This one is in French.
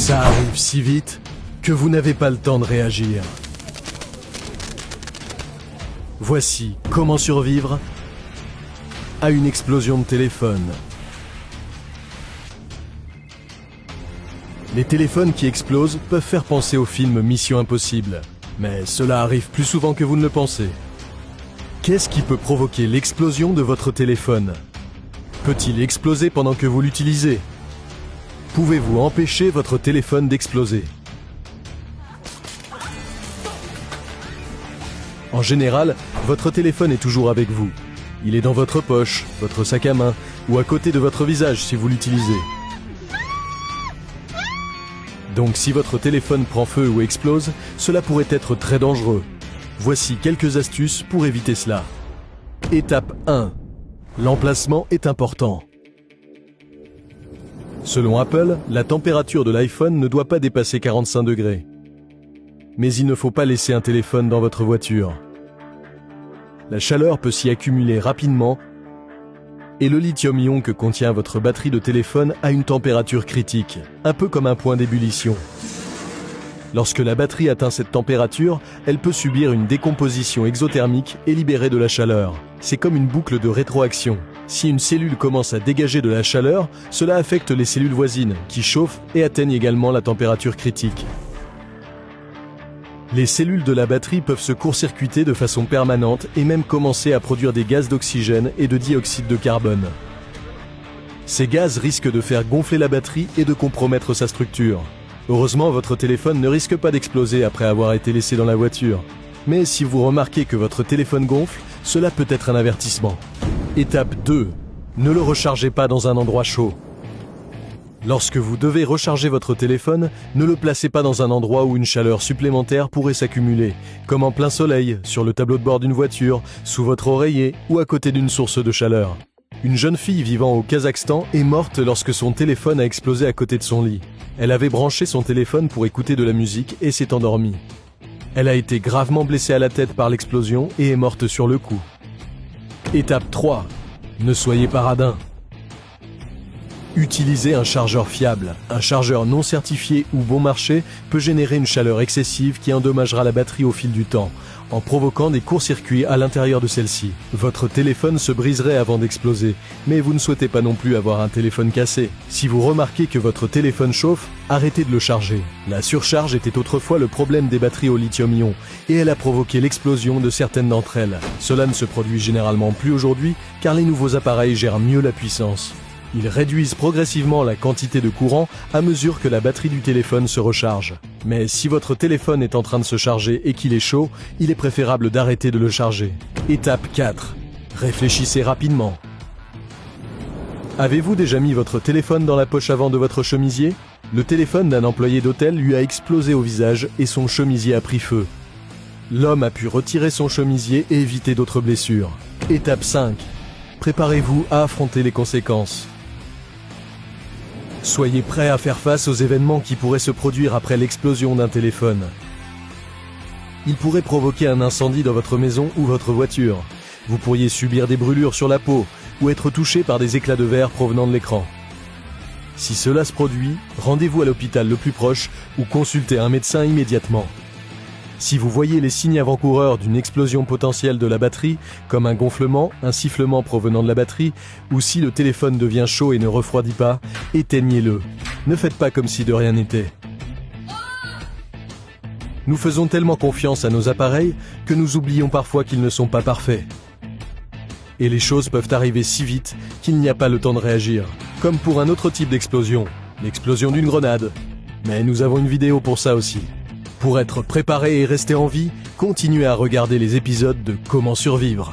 Ça arrive si vite que vous n'avez pas le temps de réagir. Voici comment survivre à une explosion de téléphone. Les téléphones qui explosent peuvent faire penser au film Mission Impossible, mais cela arrive plus souvent que vous ne le pensez. Qu'est-ce qui peut provoquer l'explosion de votre téléphone? Peut-il exploser pendant que vous l'utilisez? Pouvez-vous empêcher votre téléphone d'exploser? En général, votre téléphone est toujours avec vous. Il est dans votre poche, votre sac à main ou à côté de votre visage si vous l'utilisez. Donc si votre téléphone prend feu ou explose, cela pourrait être très dangereux. Voici quelques astuces pour éviter cela. Étape 1. L'emplacement est important. Selon Apple, la température de l'iPhone ne doit pas dépasser 45 degrés. Mais il ne faut pas laisser un téléphone dans votre voiture. La chaleur peut s'y accumuler rapidement et le lithium-ion que contient votre batterie de téléphone a une température critique, un peu comme un point d'ébullition. Lorsque la batterie atteint cette température, elle peut subir une décomposition exothermique et libérer de la chaleur. C'est comme une boucle de rétroaction. Si une cellule commence à dégager de la chaleur, cela affecte les cellules voisines, qui chauffent et atteignent également la température critique. Les cellules de la batterie peuvent se court-circuiter de façon permanente et même commencer à produire des gaz d'oxygène et de dioxyde de carbone. Ces gaz risquent de faire gonfler la batterie et de compromettre sa structure. Heureusement, votre téléphone ne risque pas d'exploser après avoir été laissé dans la voiture. Mais si vous remarquez que votre téléphone gonfle, cela peut être un avertissement. Étape 2. Ne le rechargez pas dans un endroit chaud. Lorsque vous devez recharger votre téléphone, ne le placez pas dans un endroit où une chaleur supplémentaire pourrait s'accumuler, comme en plein soleil, sur le tableau de bord d'une voiture, sous votre oreiller ou à côté d'une source de chaleur. Une jeune fille vivant au Kazakhstan est morte lorsque son téléphone a explosé à côté de son lit. Elle avait branché son téléphone pour écouter de la musique et s'est endormie. Elle a été gravement blessée à la tête par l'explosion et est morte sur le coup. Étape 3. Ne soyez pas radin. Utilisez un chargeur fiable. Un chargeur non certifié ou bon marché peut générer une chaleur excessive qui endommagera la batterie au fil du temps, en provoquant des courts-circuits à l'intérieur de celle-ci. Votre téléphone se briserait avant d'exploser, mais vous ne souhaitez pas non plus avoir un téléphone cassé. Si vous remarquez que votre téléphone chauffe, arrêtez de le charger. La surcharge était autrefois le problème des batteries au lithium-ion, et elle a provoqué l'explosion de certaines d'entre elles. Cela ne se produit généralement plus aujourd'hui, car les nouveaux appareils gèrent mieux la puissance. Ils réduisent progressivement la quantité de courant à mesure que la batterie du téléphone se recharge. Mais si votre téléphone est en train de se charger et qu'il est chaud, il est préférable d'arrêter de le charger. Étape 4. Réfléchissez rapidement. Avez-vous déjà mis votre téléphone dans la poche avant de votre chemisier? Le téléphone d'un employé d'hôtel lui a explosé au visage et son chemisier a pris feu. L'homme a pu retirer son chemisier et éviter d'autres blessures. Étape 5. Préparez-vous à affronter les conséquences. Soyez prêt à faire face aux événements qui pourraient se produire après l'explosion d'un téléphone. Il pourrait provoquer un incendie dans votre maison ou votre voiture. Vous pourriez subir des brûlures sur la peau ou être touché par des éclats de verre provenant de l'écran. Si cela se produit, rendez-vous à l'hôpital le plus proche ou consultez un médecin immédiatement. Si vous voyez les signes avant-coureurs d'une explosion potentielle de la batterie, comme un gonflement, un sifflement provenant de la batterie, ou si le téléphone devient chaud et ne refroidit pas, éteignez-le. Ne faites pas comme si de rien n'était. Nous faisons tellement confiance à nos appareils que nous oublions parfois qu'ils ne sont pas parfaits. Et les choses peuvent arriver si vite qu'il n'y a pas le temps de réagir. Comme pour un autre type d'explosion, l'explosion d'une grenade. Mais nous avons une vidéo pour ça aussi. Pour être préparé et rester en vie, continuez à regarder les épisodes de Comment survivre.